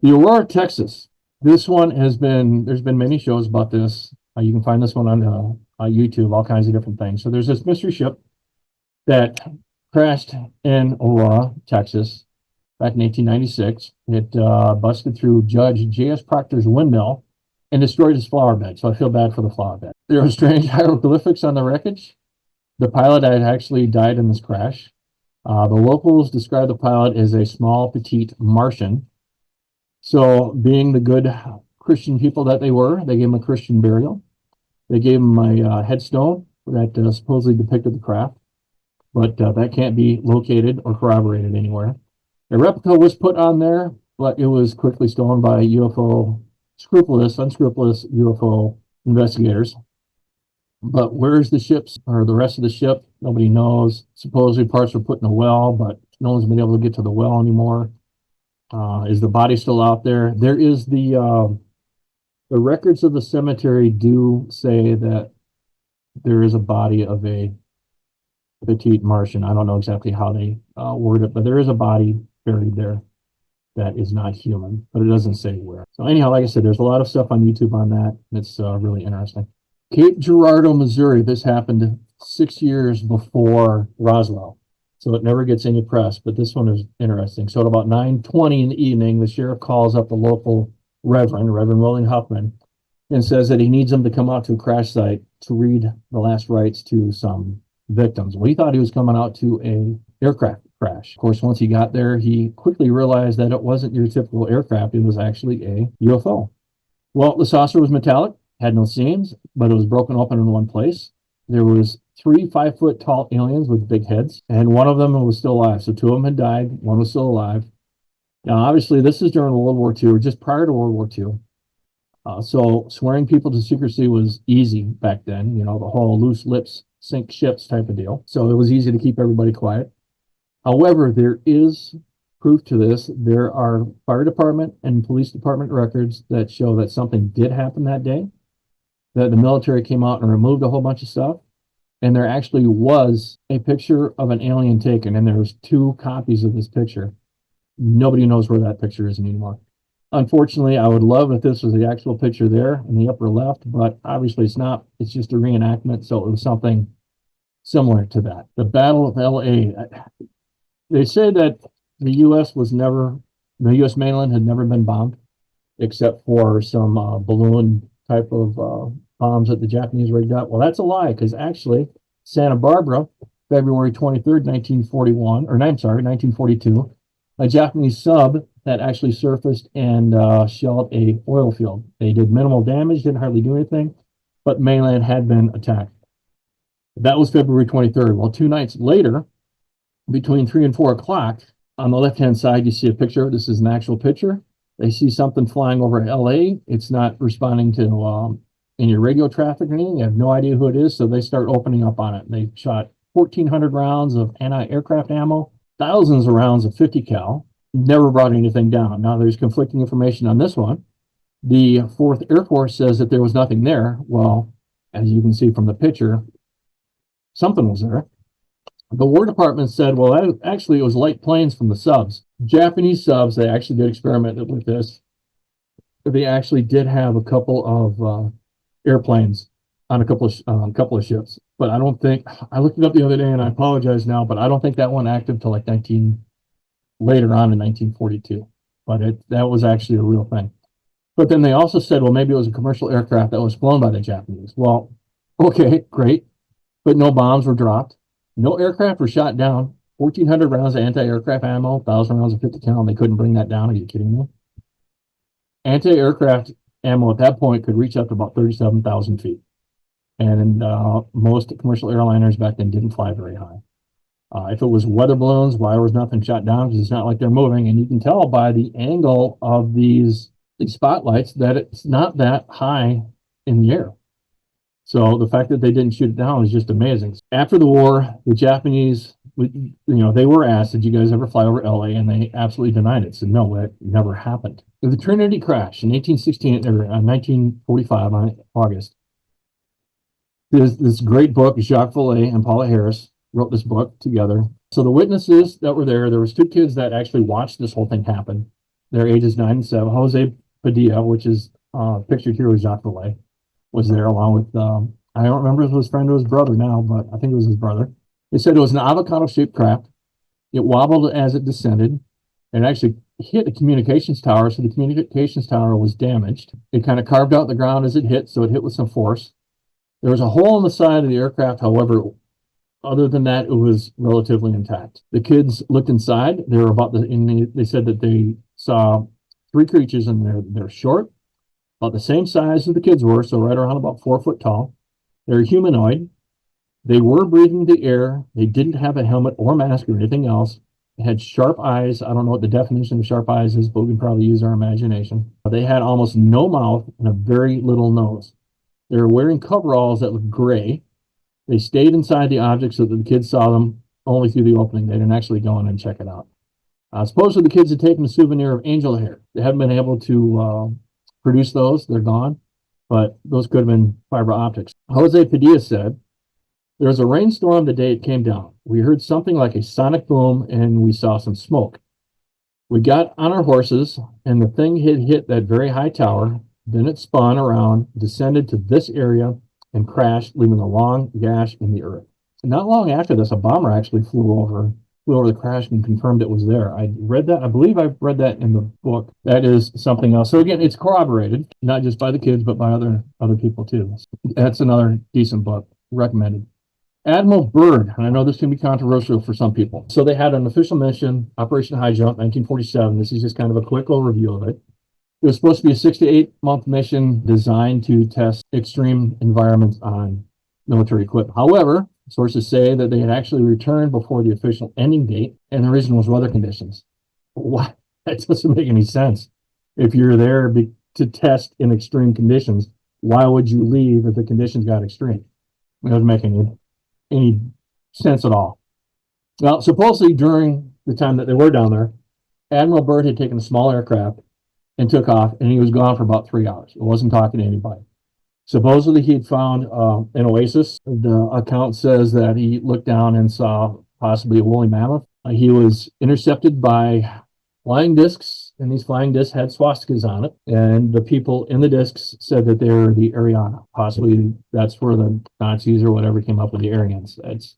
The Aurora, Texas. This one there's been many shows about this. You can find this one on YouTube, all kinds of different things. So there's this mystery ship that crashed in Aurora, Texas, back in 1896. It busted through Judge J.S. Proctor's windmill and destroyed his flower bed. So I feel bad for the flower bed. There were strange hieroglyphics on the wreckage. The pilot had actually died in this crash. The locals described the pilot as a small, petite Martian. So, being the good Christian people that they were, they gave him a Christian burial. They gave him a headstone that supposedly depicted the craft, but that can't be located or corroborated anywhere. A replica was put on there, but it was quickly stolen by unscrupulous UFO investigators. But where's the ships or the rest of the ship? Nobody knows. Supposedly parts were put in a well, but no one's been able to get to the well anymore. Is the body still out there? There is the records of the cemetery do say that there is a body of a petite Martian. I don't know exactly how they word it, but there is a body buried there that is not human, but it doesn't say where. So anyhow, like I said, there's a lot of stuff on YouTube on that. It's really interesting. Cape Girardeau, Missouri. This happened 6 years before Roswell, so it never gets any press, but this one is interesting. So at about 9:20 in the evening, the sheriff calls up the local Reverend William Huffman, and says that he needs them to come out to a crash site to read the last rites to some victims. Well, he thought he was coming out to a aircraft crash. Of course, once he got there, he quickly realized that it wasn't your typical aircraft. It was actually a UFO. Well, the saucer was metallic, had no seams, but it was broken open in one place. There was 3 5-foot tall aliens with big heads, and one of them was still alive. So 2 of them had died, one was still alive. Now, obviously, this is during World War II, or just prior to World War II. So swearing people to secrecy was easy back then, the whole loose lips sink ships type of deal. So it was easy to keep everybody quiet. However, there is proof to this. There are fire department and police department records that show that something did happen that day, that the military came out and removed a whole bunch of stuff. And there actually was a picture of an alien taken, and there was 2 copies of this picture. Nobody knows where that picture is anymore. Unfortunately, I would love if this was the actual picture there in the upper left, but obviously it's not. It's just a reenactment, so it was something similar to that. The Battle of L.A. They say that the U.S. mainland had never been bombed, except for some balloon type of bombs that the Japanese rigged up. Well, that's a lie, because actually Santa Barbara, February 23rd, 1942, a Japanese sub that actually surfaced and shelled a oil field. They did minimal damage, didn't hardly do anything, but mainland had been attacked. That was February 23rd. Well, 2 nights later, between 3 and 4 o'clock, on the left-hand side, you see a picture. This is an actual picture. They see something flying over LA. It's not responding to any radio traffic or anything. They have no idea who it is, so they start opening up on it. They shot 1,400 rounds of anti-aircraft ammo, thousands of rounds of 50 cal. Never brought anything down. Now, there's conflicting information on this one. The 4th Air Force says that there was nothing there. Well, as you can see from the picture, something was there. The War Department said, well, actually, it was light planes from the subs. Japanese subs, they actually did experiment with this. They actually did have a couple of airplanes on a couple of ships. But I don't think, I looked it up the other day, and I apologize now, but I don't think that one active till like later on in 1942. But that was actually a real thing. But then they also said, well, maybe it was a commercial aircraft that was flown by the Japanese. Well, okay, great. But no bombs were dropped. No aircraft were shot down. 1,400 rounds of anti-aircraft ammo, 1,000 rounds of 50 cal. They couldn't bring that down. Are you kidding me? Anti-aircraft ammo at that point could reach up to about 37,000 feet. And most commercial airliners back then didn't fly very high. If it was weather balloons, why was nothing shot down? Because it's not like they're moving. And you can tell by the angle of these spotlights that it's not that high in the air. So the fact that they didn't shoot it down is just amazing. After the war, the Japanese, they were asked, did you guys ever fly over LA? And they absolutely denied it. Said, no, it never happened. The Trinity crash in 1945 on August. There's this great book, Jacques Vallée and Paula Harris wrote this book together. So the witnesses that were there was 2 kids that actually watched this whole thing happen. Their ages 9 and 7. Jose Padilla, which is pictured here with Jacques Vallée, was there along with, I don't remember if it was his friend or his brother now, but I think it was his brother. They said it was an avocado-shaped craft. It wobbled as it descended and actually hit a communications tower, so the communications tower was damaged. It kind of carved out the ground as it hit, so it hit with some force. There was a hole in the side of the aircraft, however, other than that, it was relatively intact. The kids looked inside. They were about they said that they saw three creatures, and they're short, about the same size as the kids were, so right around about 4 foot tall. They're humanoid. They were breathing the air. They didn't have a helmet or mask or anything else. They had sharp eyes. I don't know what the definition of sharp eyes is, but we can probably use our imagination. They had almost no mouth and a very little nose. They were wearing coveralls that looked gray. They stayed inside the object so that the kids saw them only through the opening. They didn't actually go in and check it out. Supposedly the kids had taken a souvenir of angel hair. They haven't been able to produce those. They're gone, but those could have been fiber optics. Jose Padilla said, there was a rainstorm the day it came down. We heard something like a sonic boom, and we saw some smoke. We got on our horses, and the thing had hit that very high tower. Then it spun around, descended to this area, and crashed, leaving a long gash in the earth. And not long after this, a bomber actually flew over the crash and confirmed it was there. I read that. I believe I've read that in the book. That is something else. So again, it's corroborated, not just by the kids, but by other people too. That's another decent book, recommended. Admiral Byrd, and I know this can be controversial for some people. So they had an official mission, Operation High Jump, 1947. This is just kind of a quick overview of it. It was supposed to be a 6 to 8 month mission designed to test extreme environments on military equipment. However, sources say that they had actually returned before the official ending date, and the reason was weather conditions. What? That doesn't make any sense. If you're there to test in extreme conditions, why would you leave if the conditions got extreme? It doesn't make any sense at all. Well, supposedly during the time that they were down there, Admiral Byrd had taken a small aircraft and took off, and he was gone for about 3 hours. He wasn't talking to anybody. Supposedly he had found an oasis. The account says that he looked down and saw possibly a woolly mammoth. He was intercepted by flying discs, and these flying discs had swastikas on it. And the people in the discs said that they were the Ariana. Possibly that's where the Nazis or whatever came up with the Aryans. That's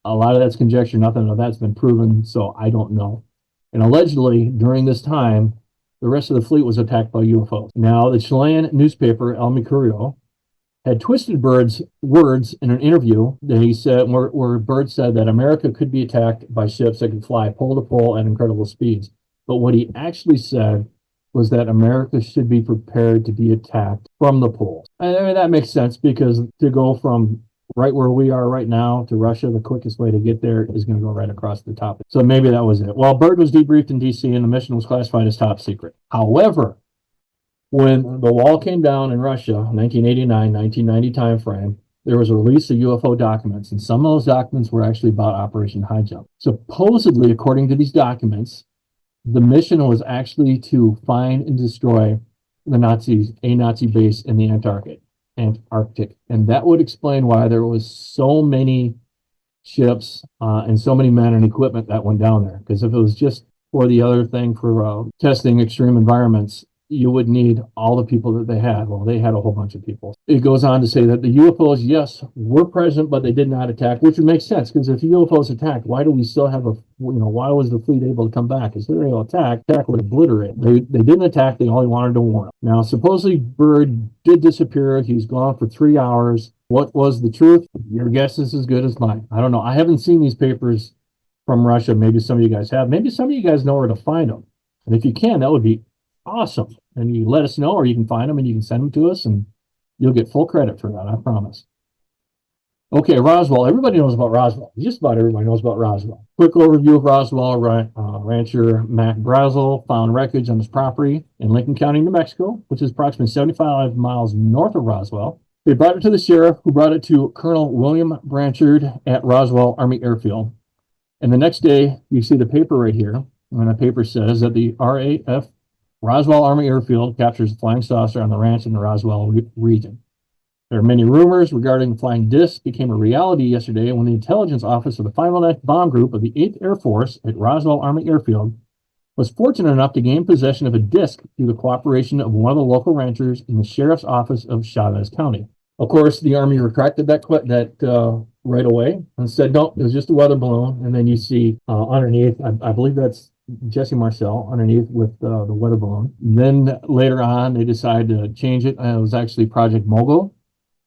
a lot of that's conjecture. Nothing of that's been proven, so I don't know. And allegedly during this time, the rest of the fleet was attacked by UFOs. Now, the Chilean newspaper El Mercurio had twisted Byrd's words in an interview that he said, where Byrd said that America could be attacked by ships that could fly pole to pole at incredible speeds. But what he actually said was that America should be prepared to be attacked from the poles. And I mean, that makes sense, because to go from right where we are right now to Russia, the quickest way to get there is going to go right across the top. So maybe that was it. Well, Byrd was debriefed in D.C., and the mission was classified as top secret. However, when the wall came down in Russia, 1989, 1990 timeframe, there was a release of UFO documents, and some of those documents were actually about Operation High Jump. Supposedly, according to these documents, the mission was actually to find and destroy a Nazi base in the Antarctic, and that would explain why there was so many ships and so many men and equipment that went down there. Because if it was just for the other thing for testing extreme environments, you would need all the people that they had. Well, they had a whole bunch of people. It goes on to say that the UFOs, yes, were present, but they did not attack, which would make sense, because if UFOs attacked, why do we still have why was the fleet able to come back? Because they were able to attack would obliterate. They didn't attack, they only wanted to warn them. Now, supposedly Byrd did disappear. He's gone for 3 hours. What was the truth? Your guess is as good as mine. I don't know. I haven't seen these papers from Russia. Maybe some of you guys have. Maybe some of you guys know where to find them. And if you can, that would be awesome. And you let us know, or you can find them and you can send them to us, and you'll get full credit for that, I promise. Okay, Roswell. Everybody knows about Roswell. Just about everybody knows about Roswell. Quick overview of Roswell. Rancher Mac Brazel found wreckage on his property in Lincoln County, New Mexico, which is approximately 75 miles north of Roswell. They brought it to the sheriff, who brought it to Colonel William Branchard at Roswell Army Airfield. And the next day, you see the paper right here, and the paper says that the RAF Roswell Army Airfield captures a flying saucer on the ranch in the Roswell region. There are many rumors regarding the flying discs became a reality yesterday when the intelligence office of the 509th Bomb Group of the 8th Air Force at Roswell Army Airfield was fortunate enough to gain possession of a disc through the cooperation of one of the local ranchers in the sheriff's office of Chavez County. Of course, the Army retracted that right away and said, no, it was just a weather balloon. And then you see underneath, I believe that's Jesse Marcel underneath with the weather balloon. And then later on, they decided to change it. And it was actually Project Mogul,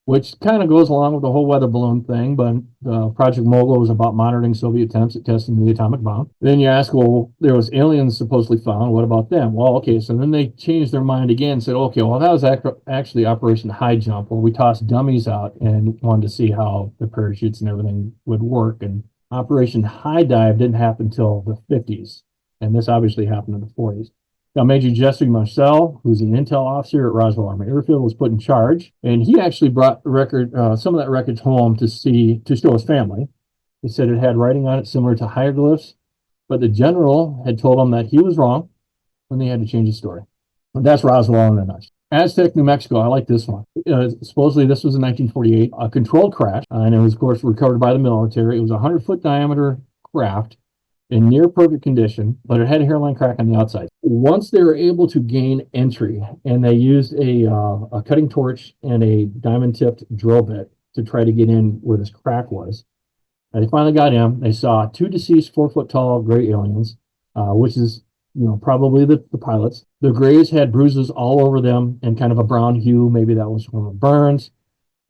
which kind of goes along with the whole weather balloon thing, but Project Mogul was about monitoring Soviet attempts at testing the atomic bomb. Then you ask, well, there was aliens supposedly found. What about them? Well, okay, so then they changed their mind again and said, okay, well, that was actually Operation High Jump, where we tossed dummies out and wanted to see how the parachutes and everything would work. And Operation High Dive didn't happen until the 50s, and this obviously happened in the 40s. Now, Major Jesse Marcel, who's an intel officer at Roswell Army Airfield, was put in charge, and he actually brought some of that records home to show his family. He said it had writing on it similar to hieroglyphs, but the general had told him that he was wrong, and they had to change the story. And that's Roswell in a nutshell. Aztec, New Mexico. I like this one. Supposedly, this was in 1948, a controlled crash, and it was, of course, recovered by the military. It was a 100-foot diameter craft in near perfect condition, but it had a hairline crack on the outside. Once they were able to gain entry, and they used a cutting torch and a diamond-tipped drill bit to try to get in where this crack was, and they finally got in. They saw two deceased 4-foot-tall gray aliens, which is probably the pilots. The grays had bruises all over them and kind of a brown hue. Maybe that was from burns.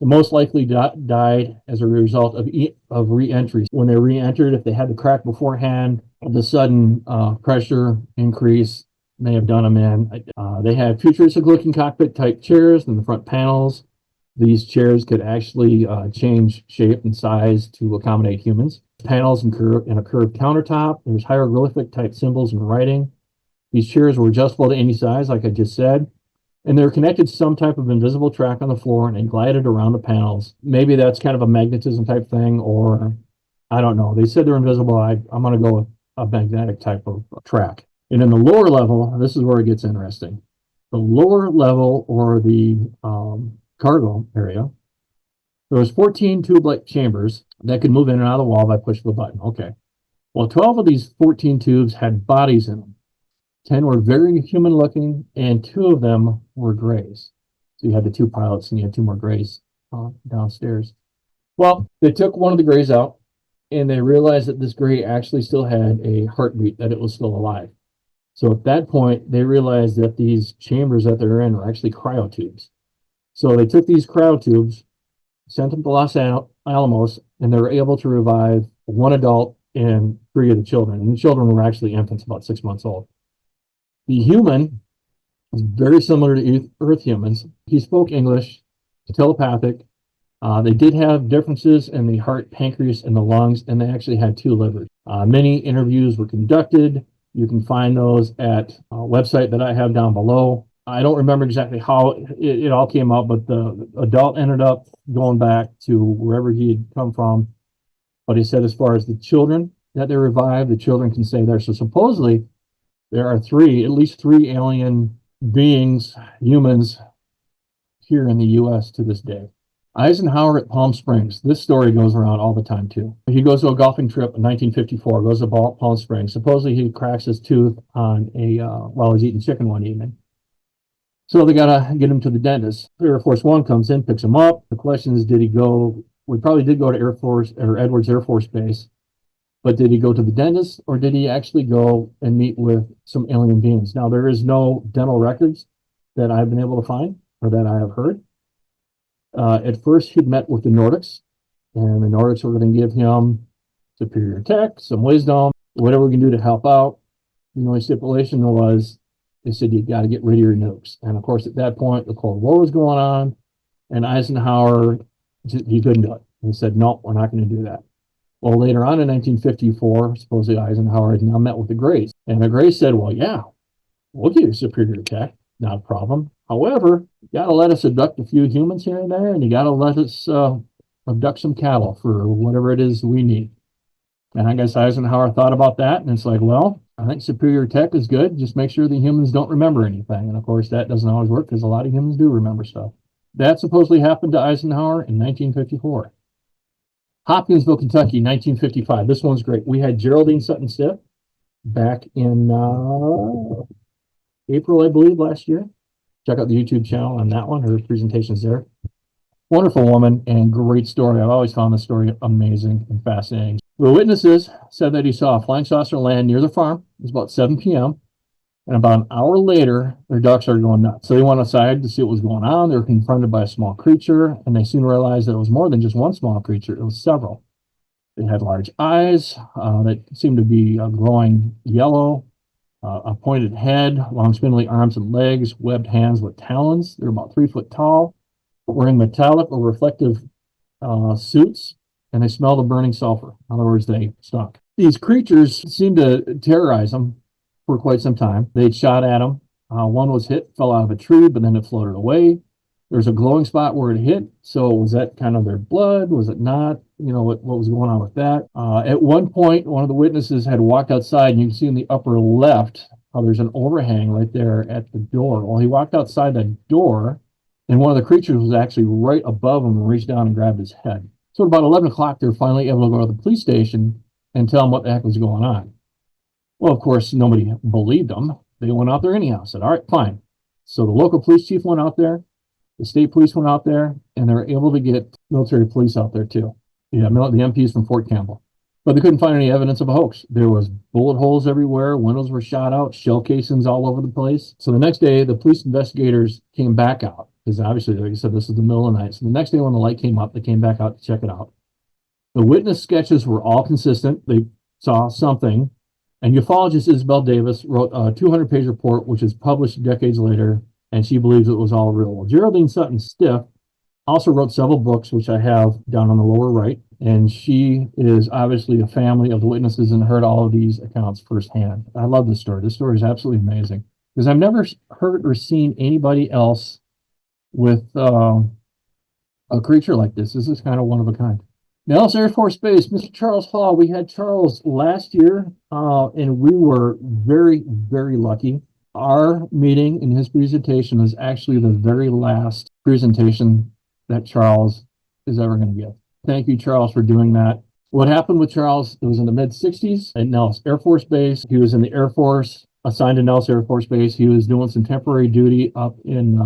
They most likely died as a result of re-entry. When they re-entered, if they had the crack beforehand, the sudden pressure increase may have done them in. They had futuristic-looking cockpit-type chairs in the front panels. These chairs could actually change shape and size to accommodate humans. Panels and a curved countertop. There's hieroglyphic-type symbols and writing. These chairs were adjustable to any size, like I just said. And they're connected to some type of invisible track on the floor and glided around the panels. Maybe that's kind of a magnetism type thing, or I don't know. They said they're invisible. I'm going to go with a magnetic type of track. And in the lower level, this is where it gets interesting. The lower level, or the cargo area, there was 14 tube-like chambers that could move in and out of the wall by push of a button. Okay. Well, 12 of these 14 tubes had bodies in them. 10 were very human looking, and 2 of them were grays. So you had the 2 pilots and you had 2 more grays downstairs. Well, they took one of the grays out, and they realized that this gray actually still had a heartbeat, that it was still alive. So at that point, they realized that these chambers that they're in were actually cryotubes. So they took these cryotubes, sent them to Los Alamos, and they were able to revive 1 adult and 3 of the children. And the children were actually infants, about 6 months old. The human is very similar to Earth humans. He spoke English, telepathic. They did have differences in the heart, pancreas, and the lungs, and they actually had 2 livers. Many interviews were conducted. You can find those at a website that I have down below. I don't remember exactly how it all came out, but the adult ended up going back to wherever he had come from. But he said as far as the children that they revived, the children can stay there. So supposedly, there are at least three alien beings, humans, here in the U.S. to this day. Eisenhower at Palm Springs. This story goes around all the time, too. He goes to a golfing trip in 1954, goes to Palm Springs. Supposedly, he cracks his tooth on while he's eating chicken one evening. So they got to get him to the dentist. Air Force One comes in, picks him up. The question is, we probably did go to Air Force or Edwards Air Force Base. But did he go to the dentist, or did he actually go and meet with some alien beings? Now, there is no dental records that I've been able to find or that I have heard. At first, he'd met with the Nordics, and the Nordics were going to give him superior tech, some wisdom, whatever we can do to help out. The only stipulation was they said, you got to get rid of your nukes. And of course, at that point, the Cold War was going on, and Eisenhower, he couldn't do it. He said, no, we're not going to do that. Well, later on in 1954, supposedly Eisenhower had now met with the Greys. And the Greys said, well, yeah, we'll give you superior tech, not a problem. However, you got to let us abduct a few humans here and there, and you got to let us abduct some cattle for whatever it is we need. And I guess Eisenhower thought about that, and it's like, well, I think superior tech is good. Just make sure the humans don't remember anything. And of course, that doesn't always work because a lot of humans do remember stuff. That supposedly happened to Eisenhower in 1954. Hopkinsville, Kentucky, 1955. This one's great. We had Geraldine Sutton Stiff. back in April, I believe, last year. Check out the YouTube channel on that one. Her presentation's there. Wonderful woman and great story. I've always found this story amazing and fascinating. The witnesses said that he saw a flying saucer land near the farm. It was about 7 p.m. And about an hour later, their dog started going nuts. So they went outside to see what was going on. They were confronted by a small creature, and they soon realized that it was more than just one small creature. It was several. They had large eyes that seemed to be glowing yellow, a pointed head, long spindly arms and legs, webbed hands with talons. They're about 3 foot tall, wearing metallic or reflective suits, and they smelled of burning sulfur. In other words, they stunk. These creatures seemed to terrorize them for quite some time. They'd shot at them. One was hit, fell out of a tree, but then it floated away. There's a glowing spot where it hit. So was that kind of their blood? Was it not? You know, what was going on with that? At one point, one of the witnesses had walked outside, and you can see in the upper left how there's an overhang right there at the door. Well, he walked outside that door, and one of the creatures was actually right above him and reached down and grabbed his head. So at about 11 o'clock, they were finally able to go to the police station and tell them what the heck was going on. Well, of course, nobody believed them. They went out there anyhow, said, all right, fine. So the local police chief went out there, the state police went out there, and they were able to get military police out there too. Yeah, the MPs from Fort Campbell. But they couldn't find any evidence of a hoax. There was bullet holes everywhere, windows were shot out, shell casings all over the place. So the next day, the police investigators came back out, because obviously, like I said, this is the middle of the night. So the next day when the light came up, they came back out to check it out. The witness sketches were all consistent. They saw something. And ufologist Isabel Davis wrote a 200-page report, which is published decades later, and she believes it was all real. Well, Geraldine Sutton Stiff also wrote several books, which I have down on the lower right, and she is obviously a family of the witnesses and heard all of these accounts firsthand. I love this story. This story is absolutely amazing, because I've never heard or seen anybody else with a creature like this. This is kind of one of a kind. Nellis Air Force Base, Mr. Charles Hall. We had Charles last year, and we were very, very lucky. Our meeting and his presentation is actually the very last presentation that Charles is ever going to give. Thank you, Charles, for doing that. What happened with Charles, it was in the mid-60s at Nellis Air Force Base. He was in the Air Force, assigned to Nellis Air Force Base. He was doing some temporary duty up in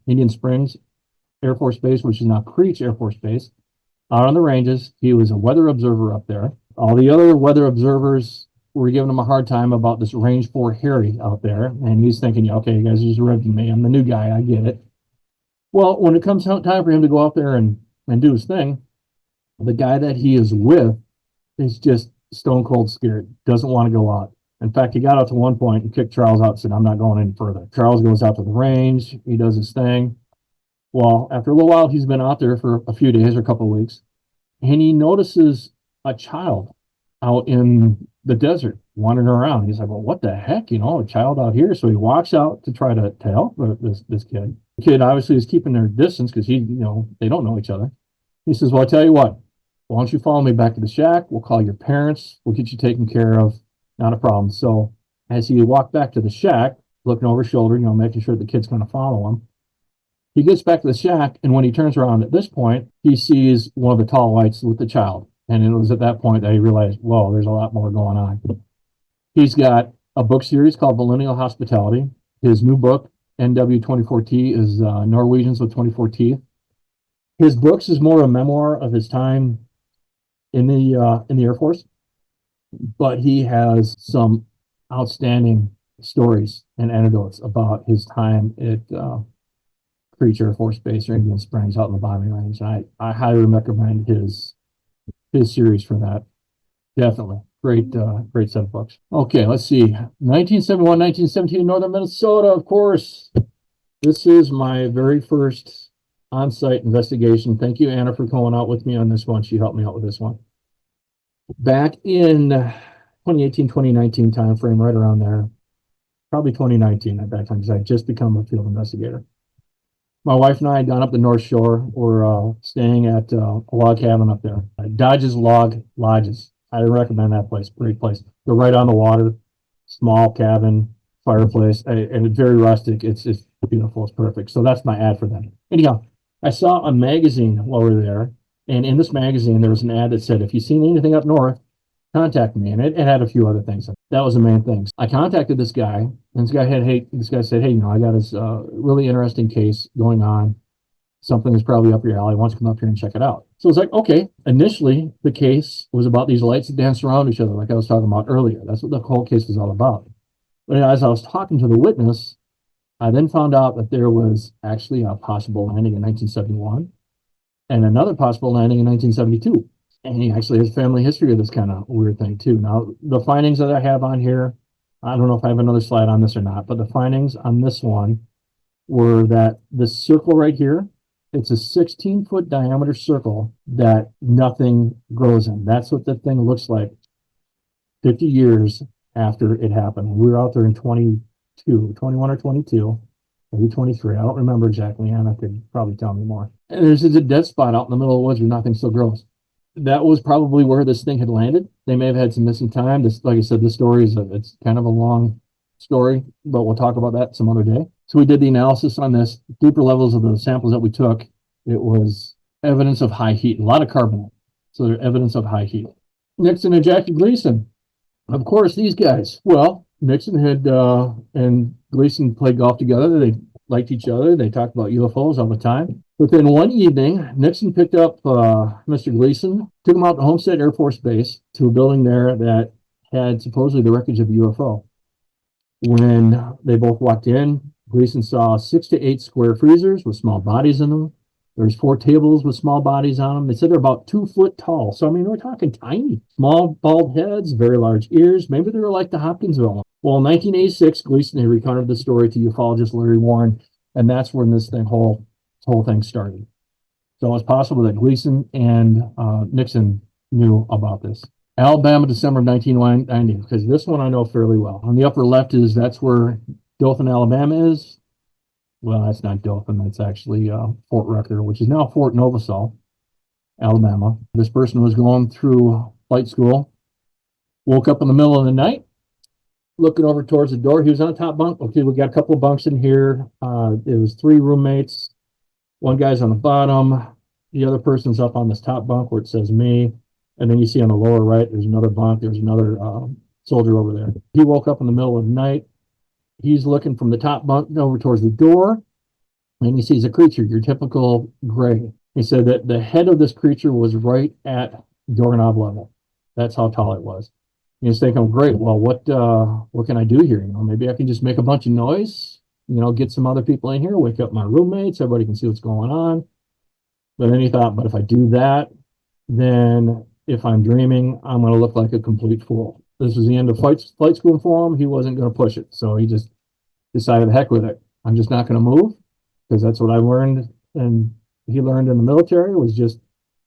Indian Springs Air Force Base, which is now Creech Air Force Base. Out on the ranges, he was a weather observer up there. All the other weather observers were giving him a hard time about this Range 4 Harry out there. And he's thinking, yeah, okay, you guys are just ribbing me. I'm the new guy. I get it. Well, when it comes time for him to go out there and do his thing, the guy that he is with is just stone cold scared, doesn't want to go out. In fact, he got out to one point and kicked Charles out and said, I'm not going any further. Charles goes out to the range. He does his thing. Well, after a little while, he's been out there for a few days or a couple of weeks, and he notices a child out in the desert wandering around. He's like, well, what the heck? You know, a child out here. So he walks out to try to help this kid. The kid obviously is keeping their distance because they don't know each other. He says, well, I tell you what, why don't you follow me back to the shack? We'll call your parents. We'll get you taken care of. Not a problem. So as he walked back to the shack, looking over his shoulder, making sure the kid's going to follow him, he gets back to the shack, and when he turns around at this point, he sees one of the tall whites with the child. And it was at that point that he realized, whoa, there's a lot more going on. He's got a book series called Millennial Hospitality. His new book, NW24T, is Norwegians with 24 Teeth. His books is more a memoir of his time in the Air Force, but he has some outstanding stories and anecdotes about his time at Creech Air Force Base or Indian Springs out in the bombing range. And I highly recommend his series for that. Definitely. Great set of books. Okay, let's see. 1971, 1917 in northern Minnesota, of course. This is my very first on-site investigation. Thank you, Anna, for going out with me on this one. She helped me out with this one. Back in 2018, 2019 timeframe, right around there, probably 2019 at that time, because I had just become a field investigator. My wife and I had gone up the North Shore. We're staying at a log cabin up there. Dodge's Log Lodges. I recommend that place. Great place. They're right on the water. Small cabin, fireplace, and it's very rustic. It's beautiful. It's perfect. So that's my ad for them. Anyhow, I saw a magazine while we were there, and in this magazine there was an ad that said, if you've seen anything up north, contacted me, and it had a few other things. That was the main thing. I contacted this guy, and this guy said, hey, I got this really interesting case going on. Something that's probably up your alley. Why don't you come up here and check it out? So it's like, okay. Initially, the case was about these lights that dance around each other, like I was talking about earlier. That's what the whole case was all about. But as I was talking to the witness, I then found out that there was actually a possible landing in 1971 and another possible landing in 1972. And he actually has family history of this kind of weird thing too. Now, the findings that I have on here, I don't know if I have another slide on this or not, but the findings on this one were that this circle right here, it's a 16-foot diameter circle that nothing grows in. That's what the thing looks like 50 years after it happened. We were out there in 21 or 22, maybe 23. I don't remember exactly. Anna could probably tell me more. And there's a dead spot out in the middle of the woods where nothing still grows. That was probably where this thing had landed. They may have had some missing time. This, like I said, this story it's kind of a long story, but we'll talk about that some other day. So we did the analysis on this, deeper levels of the samples that we took. It was evidence of high heat, a lot of carbonate. So there's evidence of high heat. Nixon and Jackie Gleason. Of course, these guys. Well, Nixon had and Gleason played golf together. They liked each other. They talked about UFOs all the time. But then one evening, Nixon picked up Mr. Gleason, took him out to Homestead Air Force Base to a building there that had supposedly the wreckage of a UFO. When they both walked in, Gleason saw 6 to 8 square freezers with small bodies in them. There's 4 tables with small bodies on them. They said they're about 2 foot tall. So, I mean, we're talking tiny. Small, bald heads, very large ears. Maybe they were like the Hopkinsville one. Well, in 1986, Gleason had recounted the story to ufologist Larry Warren, and that's when this whole thing started. So it's possible that Gleason and Nixon knew about this. Alabama, December of 1990, because this one I know fairly well. On the upper left that's where Dothan, Alabama is. Well, that's not Dothan. That's actually Fort Rucker, which is now Fort Novosel, Alabama. This person was going through flight school, woke up in the middle of the night, looking over towards the door. He was on a top bunk. Okay, we got a couple of bunks in here. It was 3 roommates. One guy's on the bottom. The other person's up on this top bunk where it says me. And then you see on the lower right, there's another bunk. There's another soldier over there. He woke up in the middle of the night. He's looking from the top bunk over towards the door, and he sees a creature, your typical gray. He said that the head of this creature was right at doorknob level. That's how tall it was. He's thinking, great, well, what can I do here? Maybe I can just make a bunch of noise, get some other people in here, wake up my roommates, everybody can see what's going on. But then he thought, but if I do that, then if I'm dreaming, I'm going to look like a complete fool. This was the end of flight school for him. He wasn't going to push it. So he just decided, the heck with it. I'm just not going to move, because that's what I learned. And he learned in the military was just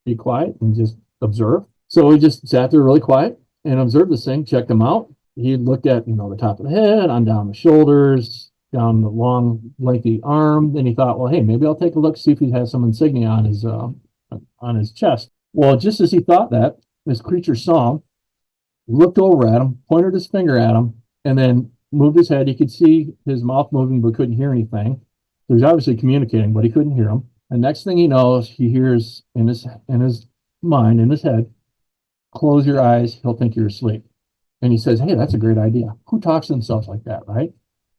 be quiet and just observe. So he just sat there really quiet and observed this thing, checked him out. He looked at, the top of the head, on down the shoulders, down the long, lengthy arm. Then he thought, well, hey, maybe I'll take a look, see if he has some insignia on his chest. Well, just as he thought that, this creature saw him, looked over at him, pointed his finger at him, and then moved his head. He could see his mouth moving, but couldn't hear anything. So he's obviously communicating, but he couldn't hear him. And next thing he knows, he hears in his mind, in his head, close your eyes, he'll think you're asleep. And he says, hey, that's a great idea. Who talks to themselves like that, right?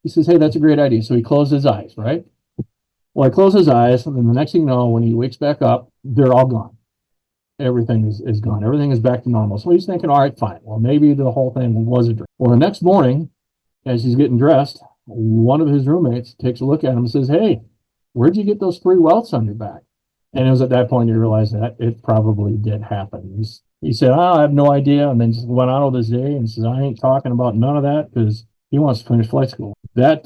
He says, hey, that's a great idea. So he closed his eyes, right? Well, he closed his eyes, and then the next thing you know, when he wakes back up, they're all gone. Everything is gone. Everything is back to normal. So he's thinking, all right, fine. Well, maybe the whole thing was a dream. Well, the next morning, as he's getting dressed, one of his roommates takes a look at him and says, hey, where'd you get those 3 welts on your back? And it was at that point he realized that it probably did happen. He said, I have no idea, and then just went on with his day and says, I ain't talking about none of that because he wants to finish flight school. That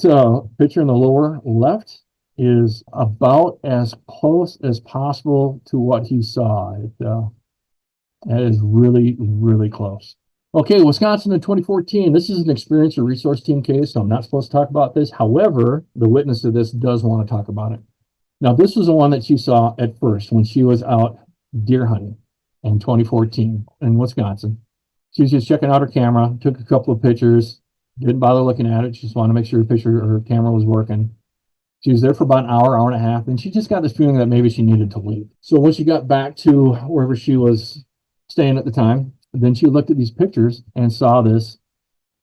picture in the lower left is about as close as possible to what he saw. That is really, really close. Okay, Wisconsin in 2014. This is an experience or resource team case, so I'm not supposed to talk about this. However, the witness to this does want to talk about it. Now, this was the one that she saw at first when she was out deer hunting in 2014 in Wisconsin. She was just checking out her camera, took a couple of pictures, didn't bother looking at it. She just wanted to make sure her camera was working. She was there for about an hour and a half, and she just got this feeling that maybe she needed to leave. So when she got back to wherever she was staying at the time, Then she looked at these pictures and saw this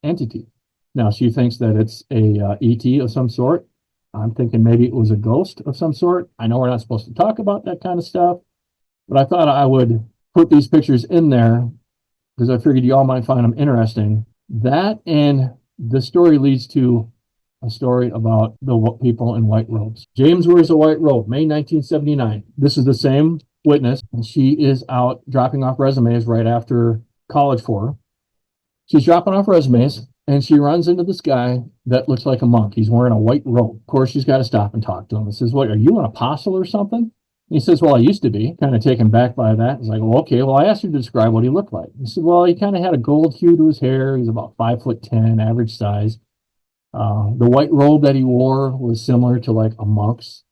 entity. Now she thinks that it's a ET of some sort. I'm thinking maybe it was a ghost of some sort. I know we're not supposed to talk about that kind of stuff, but I thought I would put these pictures in there because I figured you all might find them interesting. That and the story leads to a story about the people in white robes. James wears a white robe, May 1979. This is the same witness. She is out dropping off resumes right after college for her. She's dropping off resumes and she runs into this guy that looks like a monk. He's wearing a white robe. Of course, she's got to stop and talk to him. He says, "What, are you an apostle or something?" He says, "Well, I used to be," kind of taken back by that. He's like, "Well, okay, well, I asked you to describe what he looked like." He said, "Well, he kind of had a gold hue to his hair. He's about 5'10", average size. The white robe that he wore was similar to like a monk's.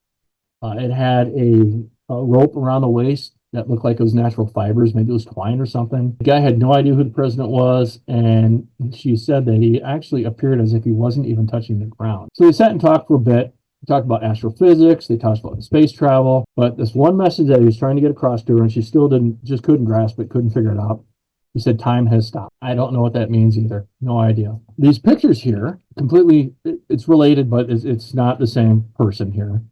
It had a rope around the waist that looked like it was natural fibers. Maybe it was twine or something. The guy had no idea who the president was, and she said that he actually appeared as if he wasn't even touching the ground. So they sat and talked for a bit. They talked about astrophysics. They talked about space travel. But this one message that he was trying to get across to her, and she still couldn't grasp it, couldn't figure it out. He said, "Time has stopped." I don't know what that means either. No idea. These pictures here, completely, it's related, but it's not the same person here.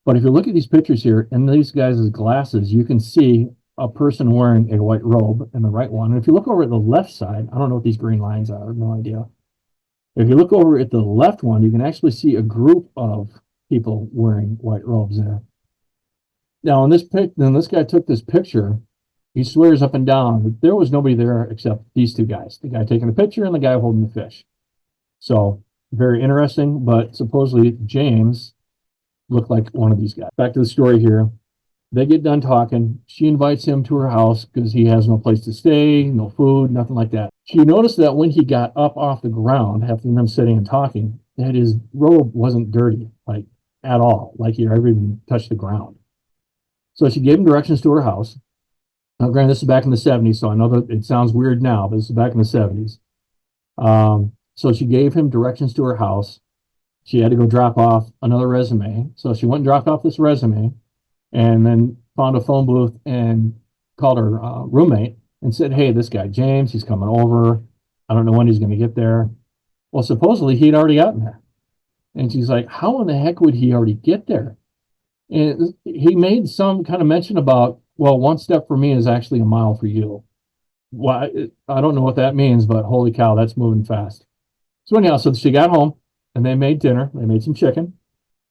But if you look at these pictures here, in these guys' glasses, you can see a person wearing a white robe in the right one. And if you look over at the left side, I don't know what these green lines are, I have no idea. If you look over at the left one, you can actually see a group of people wearing white robes there. Now, in this this guy took this picture, he swears up and down that there was nobody there except these two guys, the guy taking the picture and the guy holding the fish. So very interesting, but supposedly James looked like one of these guys. Back to the story here. They get done talking. She invites him to her house because he has no place to stay, no food, nothing like that. She noticed that when he got up off the ground, after them sitting and talking, that his robe wasn't dirty, like at all, like he ever even touched the ground. So she gave him directions to her house. Now, granted, this is back in the 70s, so I know that it sounds weird now, but this is back in the 70s. So she gave him directions to her house. She had to go drop off another resume. So she went and dropped off this resume and then found a phone booth and called her roommate and said, "Hey, this guy, James, he's coming over. I don't know when he's going to get there." Well, supposedly he'd already gotten there. And she's like, "How in the heck would he already get there?" And he made some kind of mention about, "Well, one step for me is actually a mile for you." Well, I don't know what that means, but holy cow, that's moving fast. So anyhow, so she got home and they made dinner. They made some chicken,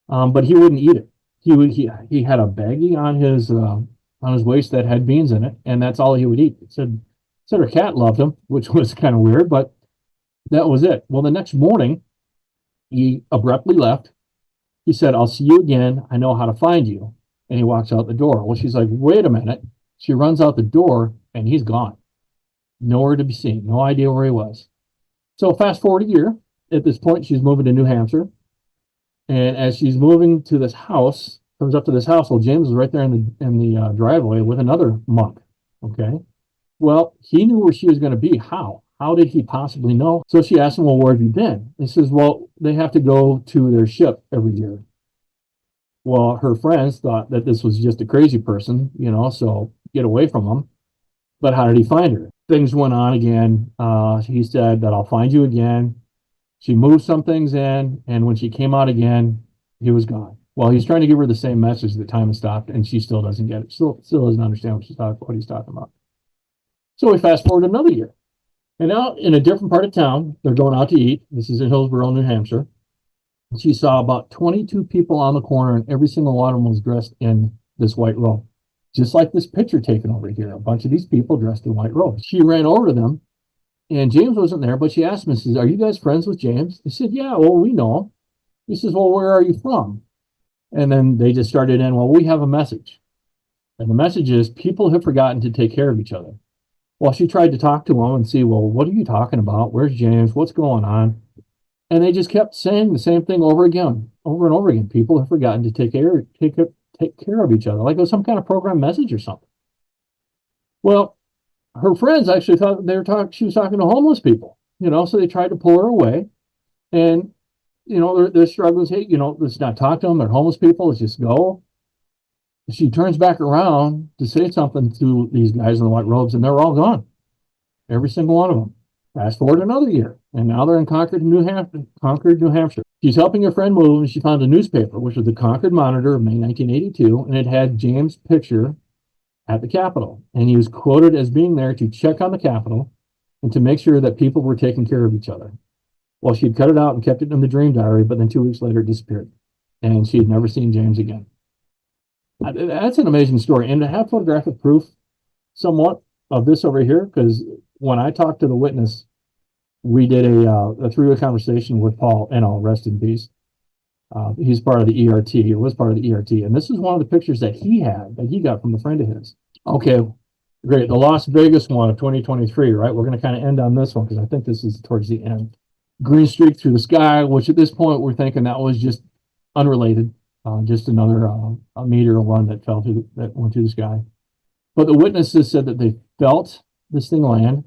but he wouldn't eat it. He had a baggie on his waist that had beans in it, and that's all he would eat. It said her cat loved him, which was kind of weird, but that was it. Well, the next morning, he abruptly left. He said, "I'll see you again. I know how to find you." And he walks out the door. Well, she's like, "Wait a minute." She runs out the door, and he's gone. Nowhere to be seen. No idea where he was. So fast forward a year. At this point, she's moving to New Hampshire. And as she's moving to this house, comes up to this house, well, James is right there in the driveway with another monk. Okay. Well, he knew where she was going to be. How? How did he possibly know? So she asked him, "Well, where have you been?" He says, "Well, they have to go to their ship every year." Well, her friends thought that this was just a crazy person, so get away from him. But how did he find her? Things went on again. He said that, "I'll find you again." She moved some things in, and when she came out again, he was gone. Well, he's trying to give her the same message that time has stopped, and she still doesn't get it. Still doesn't understand what he's talking about. So we fast forward another year. And now in a different part of town, they're going out to eat. This is in Hillsborough, New Hampshire. She saw about 22 people on the corner, and every single one of them was dressed in this white robe. Just like this picture taken over here, a bunch of these people dressed in white robes. She ran over to them, and James wasn't there, but she asked him, says, "Are you guys friends with James?" He said, "Yeah, well, we know him." He says, "Well, where are you from?" And then they just started in, "Well, we have a message." And the message is, people have forgotten to take care of each other. Well, she tried to talk to him and see, well, what are you talking about? Where's James? What's going on? And they just kept saying the same thing over and over again. People have forgotten to take care of each other, like it was some kind of program message or something. Well, her friends actually thought she was talking to homeless people, so they tried to pull her away. And, they're struggling. Hey, let's not talk to them. They're homeless people. Let's just go. She turns back around to say something to these guys in the white robes, and they're all gone. every single one of them. Fast forward another year, and now they're in Concord, New Hampshire. Concord, New Hampshire. She's helping her friend move, and she found a newspaper, which was the Concord Monitor of May 1982, and it had James' picture at the Capitol. And he was quoted as being there to check on the Capitol and to make sure that people were taking care of each other. Well, she'd cut it out and kept it in the dream diary, but then 2 weeks later it disappeared. And she had never seen James again. That's an amazing story. And to have photographic proof somewhat of this over here, because when I talked to the witness, we did a three-way conversation with Paul, and I'll rest in peace. He's part of the ERT. He was part of the ERT. And this is one of the pictures that he had, that he got from a friend of his. Okay, great. The Las Vegas one of 2023, right? We're going to kind of end on this one because I think this is towards the end. Green streak through the sky, which at this point we're thinking that was just unrelated, just another a meteor one that fell through that went through the sky. But the witnesses said that they felt this thing land.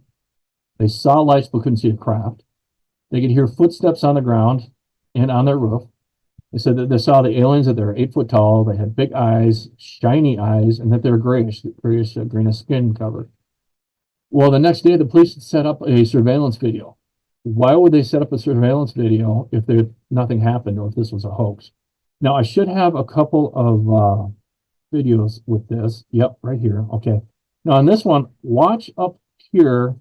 They saw lights but couldn't see a craft. They could hear footsteps on the ground and on their roof. They said that they saw the aliens, that they were 8 foot tall. They had big eyes, shiny eyes, and that they were greenish skin covered. Well, the next day, the police set up a surveillance video. Why would they set up a surveillance video if nothing happened or if this was a hoax? Now, I should have a couple of videos with this. Yep, right here. Okay. Now, on this one, watch up here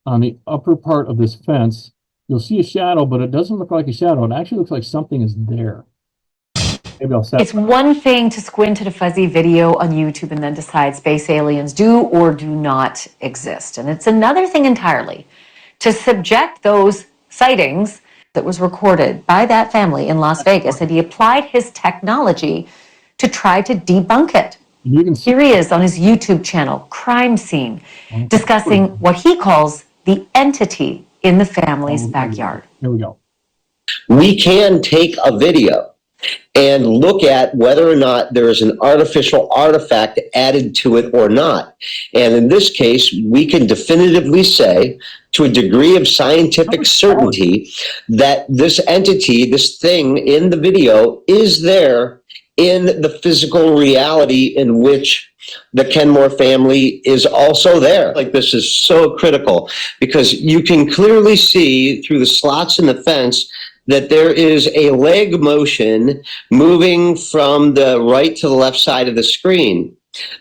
on the upper part of this fence. You'll see a shadow, but it doesn't look like a shadow. It actually looks like something is there. Maybe I'll set. It's one thing to squint at a fuzzy video on YouTube and then decide space aliens do or do not exist. And it's another thing entirely to subject those sightings that was recorded by that family in Las Vegas, and he applied his technology to try to debunk it. You can see Here he is on his YouTube channel, Crime Scene, discussing what he calls the entity in the family's backyard. Here we go. We can take a video and look at whether or not there is an artificial artifact added to it or not. And in this case, we can definitively say, to a degree of scientific certainty, that this entity, this thing in the video, is there in the physical reality in which the Kenmore family is also there. Like, this is so critical because you can clearly see through the slots in the fence that there is a leg motion moving from the right to the left side of the screen.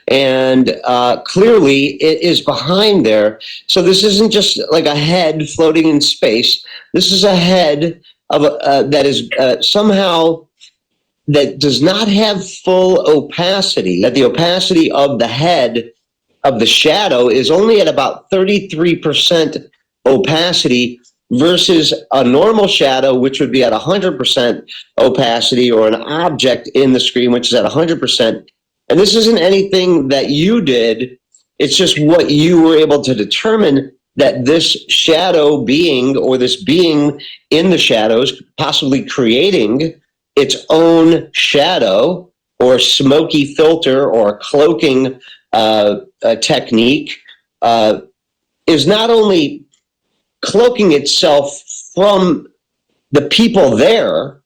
And clearly it is behind there. So this isn't just like a head floating in space. This is a head of that is somehow that does not have full opacity, that the opacity of the head of the shadow is only at about 33% opacity versus a normal shadow, which would be at 100% opacity, or an object in the screen, which is at 100%. And this isn't anything that you did. It's just what you were able to determine, that this shadow being, or this being in the shadows, possibly creating its own shadow or smoky filter or cloaking technique, is not only cloaking itself from the people there,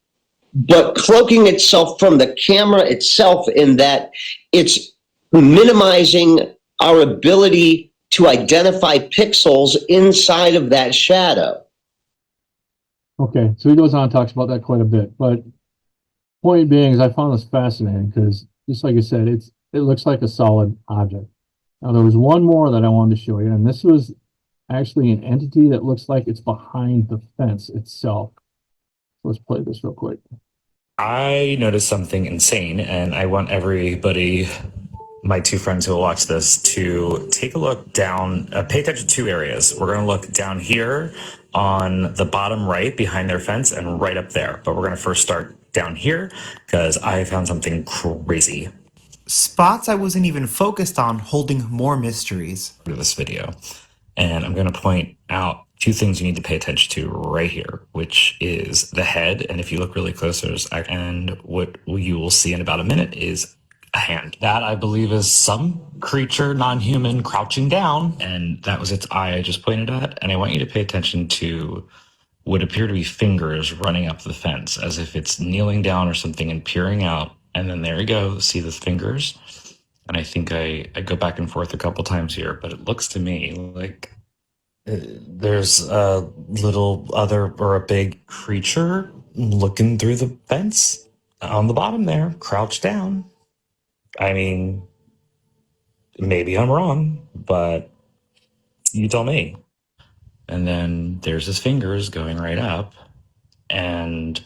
but cloaking itself from the camera itself, in that it's minimizing our ability to identify pixels inside of that shadow. Okay, so he goes on and talks about that quite a bit, but point being is I found this fascinating because, just like I said, it looks like a solid object. Now, there was one more that I wanted to show you, and this was actually an entity that looks like it's behind the fence itself. Let's play this real quick. I noticed something insane, and I want everybody, my two friends who will watch this, to take a look down, pay attention to two areas. We're going to look down here on the bottom right behind their fence and right up there. But we're going to first start down here because I found something crazy. Spots I wasn't even focused on, holding more mysteries. This video. And I'm going to point out two things you need to pay attention to right here, which is the head. And if you look really close, and what you will see in about a minute is a hand. That, I believe, is some creature, non-human, crouching down. And that was its eye I just pointed at. And I want you to pay attention to what appear to be fingers running up the fence, as if it's kneeling down or something and peering out. And then there you go, see the fingers. And I think I go back and forth a couple times here, but it looks to me like There's a little other or a big creature looking through the fence on the bottom there, crouched down. I mean, maybe I'm wrong, but you tell me. And then there's his fingers going right up and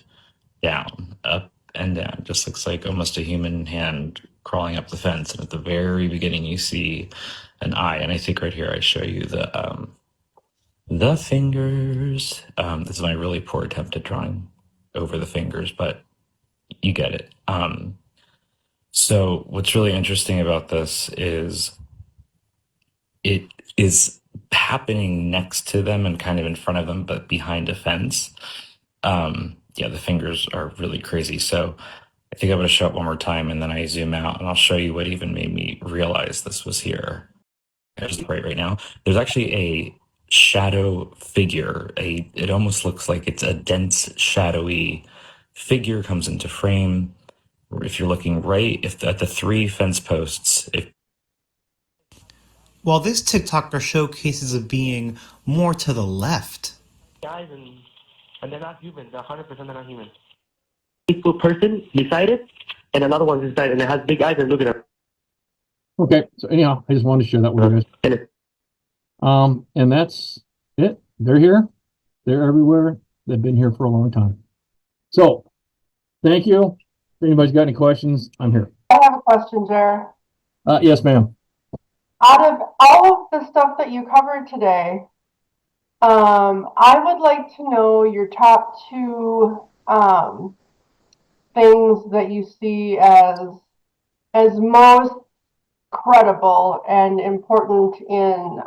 down, up and down. Just looks like almost a human hand crawling up the fence. And at the very beginning, you see an eye. And I think right here I show you the fingers. This is my really poor attempt at drawing over the fingers, but you get it. So what's really interesting about this is it is happening next to them and kind of in front of them, but behind a fence. Yeah, the fingers are really crazy. So I think I'm going to show it one more time and then I zoom out and I'll show you what even made me realize this was here. There's right now. There's actually a shadow figure. It almost looks like it's a dense, shadowy figure comes into frame. If you're looking right, if at the three fence posts, if While this TikToker showcases a being more to the left. Guys, and they're not humans. They're 100% they're not humans. Peaceful person beside it, and another one beside it, and it has big eyes and look at her. Okay, so anyhow, I just wanted to share that with you guys. And that's it. They're here. They're everywhere. They've been here for a long time. So, thank you. If anybody's got any questions, I'm here. I have a question, Jer. Yes, ma'am. Out of all of the stuff that you covered today, I would like to know your top two things that you see as most credible and important in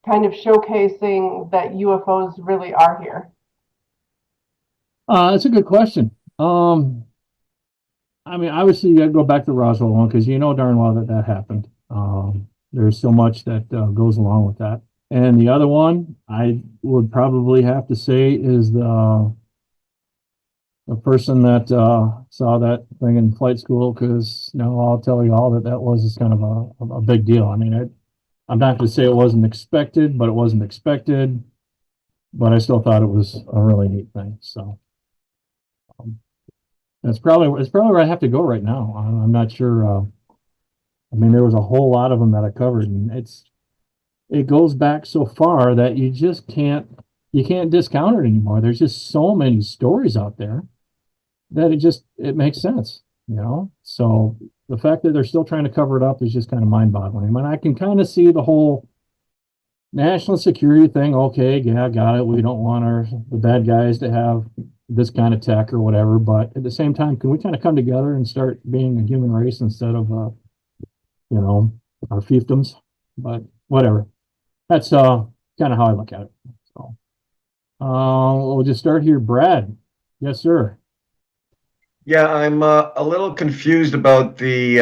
kind of showcasing that UFOs really are here. That's a good question. I mean, obviously, you got to go back to Roswell one because you know darn well that happened. There's so much that goes along with that. And the other one I would probably have to say is the person that saw that thing in flight school, because now I'll tell you all that was just kind of a big deal. I mean, I'm not going to say it wasn't expected, but it wasn't expected. But I still thought it was a really neat thing. So it's probably where I have to go right now. I'm not sure. I mean, there was a whole lot of them that I covered, and it goes back so far that you just can't discount it anymore. There's just so many stories out there that it makes sense, you know? So the fact that they're still trying to cover it up is just kind of mind-boggling. I mean, I can kind of see the whole national security thing. Okay, yeah, got it. We don't want the bad guys to have this kind of tech or whatever, but at the same time, can we kind of come together and start being a human race instead of our fiefdoms? But whatever. That's kind of how I look at it. So we'll just start here. Brad. Yes, sir. Yeah, I'm a little confused about the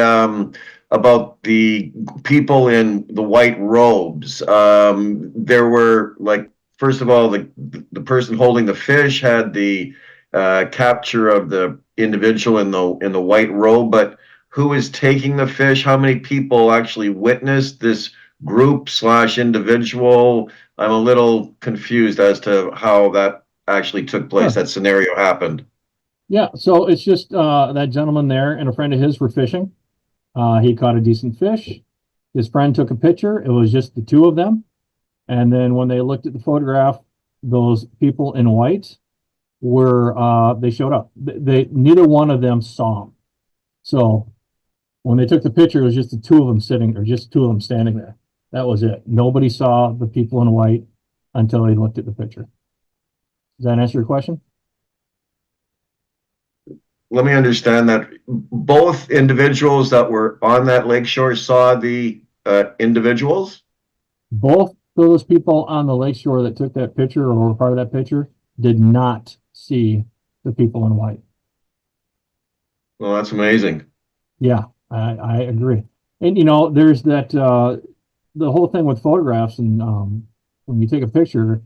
people in the white robes. There were, like, first of all, the person holding the fish had the capture of the individual in the white robe, but who is taking the fish? How many people actually witnessed this group / individual? I'm a little confused as to how that actually took place. Sure. That scenario happened. Yeah, so it's just that gentleman there and a friend of his were fishing. He caught a decent fish. His friend took a picture. It was just the two of them. And then when they looked at the photograph, those people in white they showed up. Neither one of them saw him. So when they took the picture, it was just the two of them standing there. That was it. Nobody saw the people in white until they looked at the picture. Does that answer your question? Let me understand that both individuals that were on that lakeshore saw the individuals? Both those people on the lakeshore that took that picture or were part of that picture did not see the people in white. Well, that's amazing. Yeah, I agree. And, there's that, the whole thing with photographs and when you take a picture,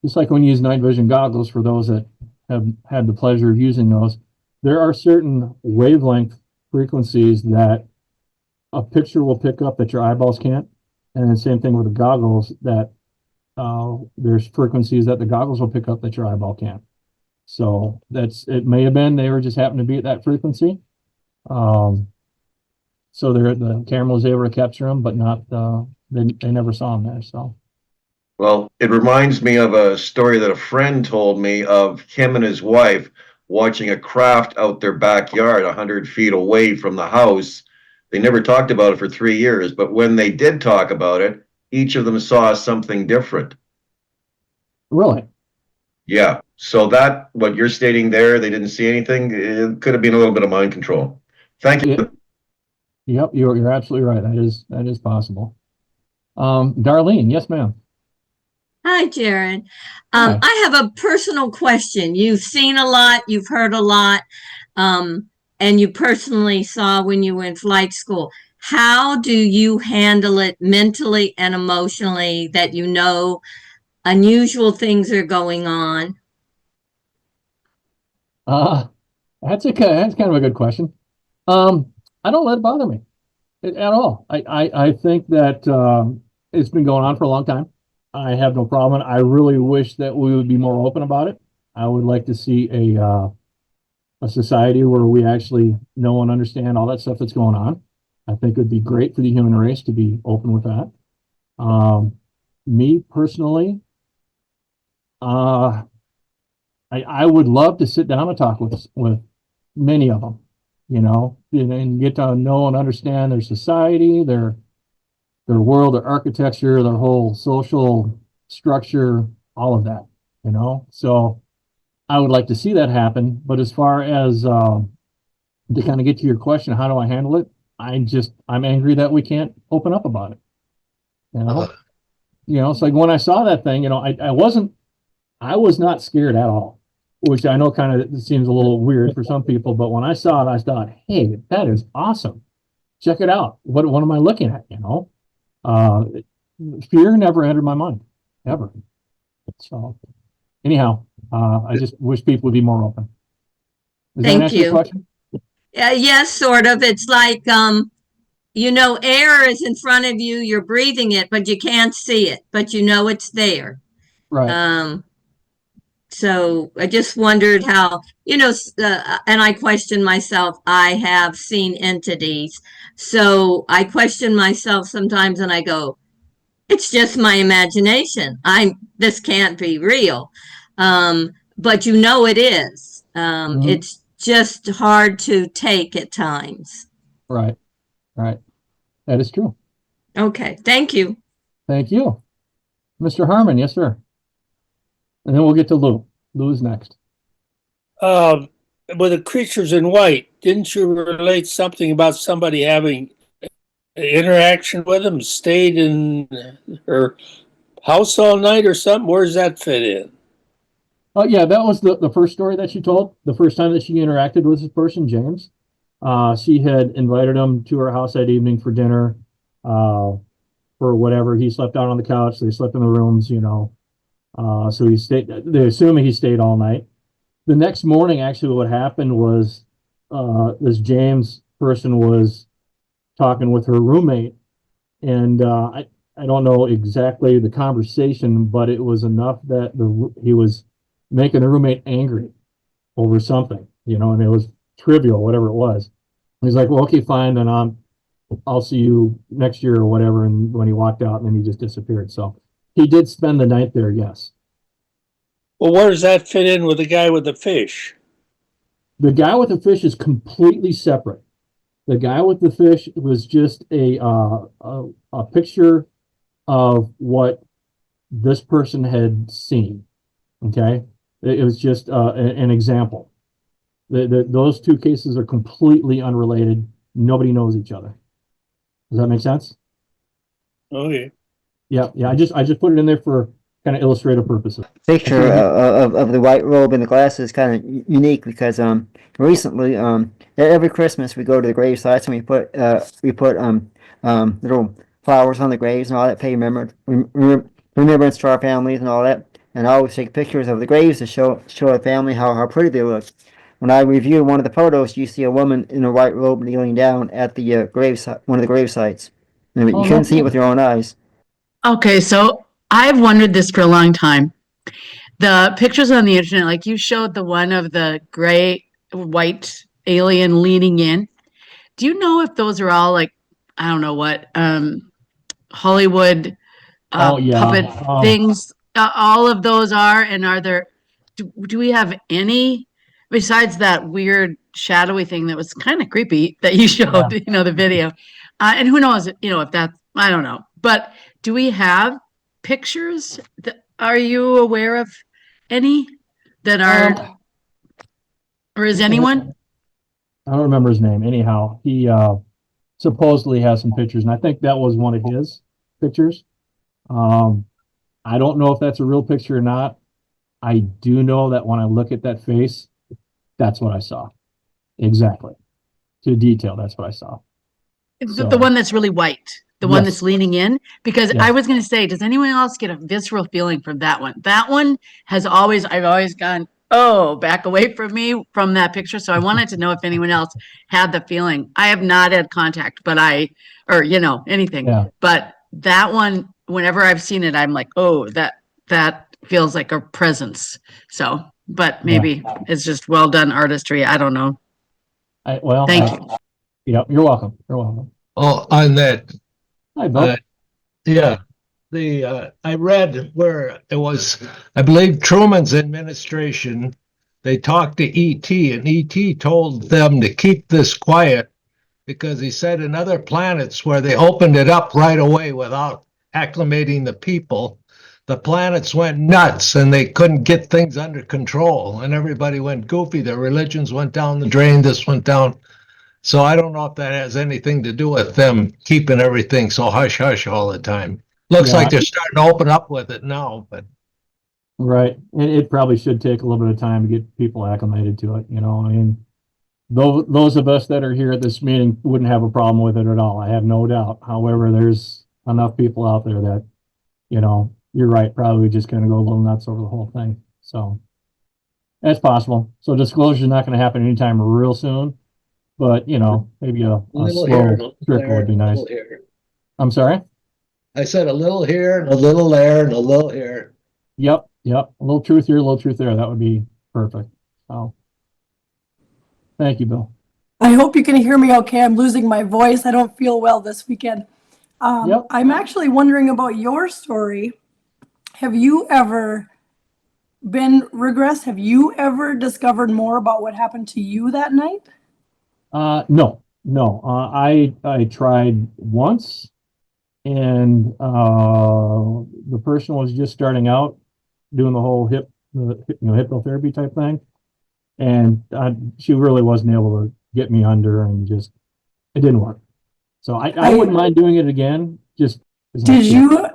just like when you use night vision goggles, for those that have had the pleasure of using those, there are certain wavelength frequencies that a picture will pick up that your eyeballs can't. And the same thing with the goggles, that there's frequencies that the goggles will pick up that your eyeball can't. So it may have been they were just happened to be at that frequency. So the camera was able to capture them, but not they never saw them there. So. Well, it reminds me of a story that a friend told me of him and his wife watching a craft out their backyard 100 feet away from the house. They never talked about it for 3 years, but when they did talk about it, each of them saw something different. Really? Yeah. So that, what you're stating there, they didn't see anything, it could have been a little bit of mind control. Thank you. Yep, you're absolutely right. That is possible. Darlene, yes, ma'am. Hi, Jared. Hi. I have a personal question. You've seen a lot, you've heard a lot, and you personally saw when you were in flight school. How do you handle it mentally and emotionally that you know unusual things are going on? That's kind of a good question. I don't let it bother me at all. I think that it's been going on for a long time. I have no problem. I really wish that we would be more open about it. I would like to see a society where we actually know and understand all that stuff that's going on. I think it would be great for the human race to be open with that. Me personally, I would love to sit down and talk with many of them, and get to know and understand their society, their world, their architecture, their whole social structure, all of that, So I would like to see that happen. But as far as to kind of get to your question, how do I handle it? I'm angry that we can't open up about it. It's like when I saw that thing, I was not scared at all, which I know kind of seems a little weird for some people, but when I saw it, I thought, hey, that is awesome. Check it out. What am I looking at? Fear never entered my mind, ever. So anyhow, I just wish people would be more open. Does that answer your question? Yes, sort of. It's like, air is in front of you, you're breathing it, but you can't see it, but it's there. Right. So I just wondered how, and I question myself, I have seen entities. So I question myself sometimes and I go, it's just my imagination. This can't be real. But it is. It's just hard to take at times. Right. That is true. Okay. Thank you. Thank you. Mr. Harmon, yes, sir. And then we'll get to Lou. Lou's next. With the creatures in white, didn't you relate something about somebody having interaction with them, stayed in her house all night or something? Where does that fit in? Oh, yeah, that was the first story that she told. The first time that she interacted with this person, James. She had invited him to her house that evening for dinner, for whatever. He slept out on the couch. They slept in the rooms, So he stayed. They assume he stayed all night. The next morning, actually, what happened was this James person was talking with her roommate, and I don't know exactly the conversation, but it was enough that he was making the roommate angry over something, and it was trivial, whatever it was. He's like, well, okay, fine, then I'll see you next year or whatever. And when he walked out, and then he just disappeared. So he did spend the night there, yes. Well, where does that fit in with the guy with the fish? The guy with the fish is completely separate. The guy with the fish was just a picture of what this person had seen. Okay, it was just an example. Those two cases are completely unrelated. Nobody knows each other. Does that make sense? Okay. Yeah. I just put it in there for kind of illustrative purposes. Picture of the white robe and the glasses is kind of unique because recently every Christmas we go to the grave sites and we put little flowers on the graves and all that, pay remembrance to our families and all that, and I always take pictures of the graves to show the family how pretty they look. When I review one of the photos, you see a woman in a white robe kneeling down at the one of the grave sites. And you couldn't see it with your own eyes. Okay, so I've wondered this for a long time. The pictures on the internet, like you showed the one of the gray white alien leaning in. Do you know if those are all like, I don't know what, Hollywood Oh, yeah. puppet things? All of those are, and are there, do we have any besides that weird shadowy thing that was kind of creepy that you showed, the video? And who knows, if that's, I don't know. But do we have pictures? Are you aware of any that are, or is anyone? I don't remember his name. Anyhow, he supposedly has some pictures, and I think that was one of his pictures. I don't know if that's a real picture or not. I do know that when I look at that face, that's what I saw. Exactly. To detail, that's what I saw. The one that's really white, the one that's leaning in, because I was going to say, does anyone else get a visceral feeling from that one? That one I've always gone, oh, back away from me from that picture. So I wanted to know if anyone else had the feeling. I have not had contact, but anything. Yeah. But that one, whenever I've seen it, I'm like, oh, that feels like a presence. So, but maybe it's just well done artistry. I don't know. Thank you. Yep, you're welcome. You're welcome. Oh, on that. Hi, Bill. Yeah. I read where it was, I believe Truman's administration, they talked to E.T. and E.T. told them to keep this quiet because he said in other planets where they opened it up right away without acclimating the people, the planets went nuts and they couldn't get things under control and everybody went goofy. Their religions went down the drain, this went down. So I don't know if that has anything to do with them keeping everything so hush-hush all the time. Looks like they're starting to open up with it now, but. Right. It probably should take a little bit of time to get people acclimated to it. I mean, those of us that are here at this meeting wouldn't have a problem with it at all. I have no doubt. However, there's enough people out there that, you're right, probably just going to go a little nuts over the whole thing. So that's possible. So disclosure is not going to happen anytime real soon. But, maybe a slow trickle would be nice. I'm sorry? I said a little here and a little there and a little here. Yep. A little truth here, a little truth there. That would be perfect. So, thank you, Bill. I hope you can hear me okay. I'm losing my voice. I don't feel well this weekend. I'm actually wondering about your story. Have you ever been regressed? Have you ever discovered more about what happened to you that night? No. I tried once, and the person was just starting out doing the whole hypnotherapy type thing, and she really wasn't able to get me under, and it didn't work. So I wouldn't mind doing it again. Did you?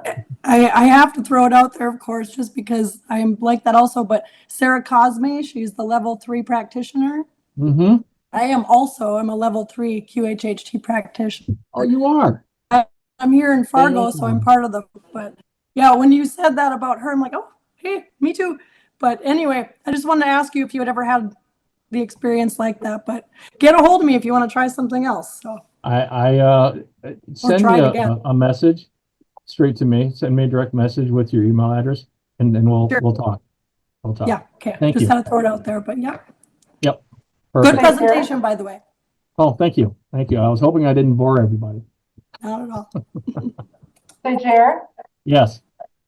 I have to throw it out there, of course, just because I'm like that also. But Sarah Cosme, she's the level 3 practitioner. Mm-hmm. I'm a level 3 QHHT practitioner. Oh, you are? I'm here in Fargo, so I'm part of but yeah, when you said that about her, I'm like, oh, hey, me too. But anyway, I just wanted to ask you if you had ever had the experience like that, but get a hold of me if you want to try something else. So I send me a message straight to me. Send me a direct message with your email address, and then we'll talk. Yeah, okay. Thank you. Just had to throw it out there, but yeah. Yep. Perfect. Good presentation, by the way. Oh, thank you. I was hoping I didn't bore everybody. Not at all. So, Jared? Yes.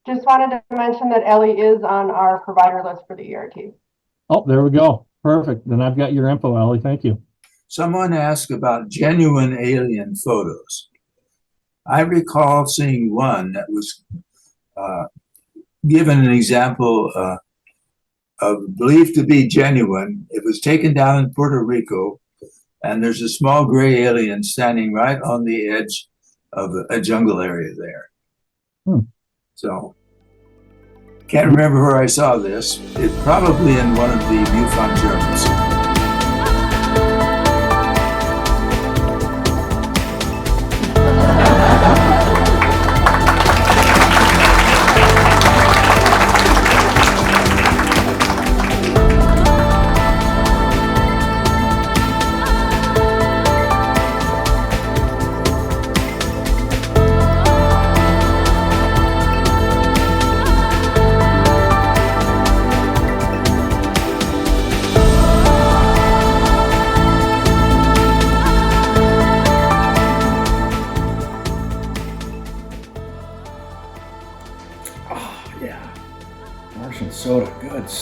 Just wanted to mention that Ellie is on our provider list for the ERT. Oh, there we go. Perfect. Then I've got your info, Ellie. Thank you. Someone asked about genuine alien photos. I recall seeing one that was given an example of believed to be genuine. It was taken down in Puerto Rico, and there's a small gray alien standing right on the edge of a jungle area there. So, can't remember where I saw this. It probably in one of the MUFON journals.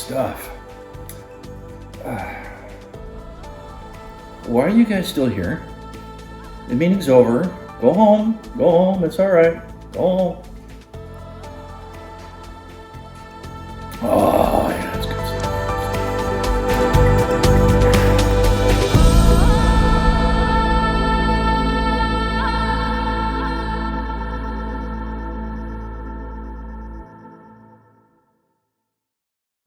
stuff. Why are you guys still here? The meeting's over. Go home. Go home. It's all right. Go home.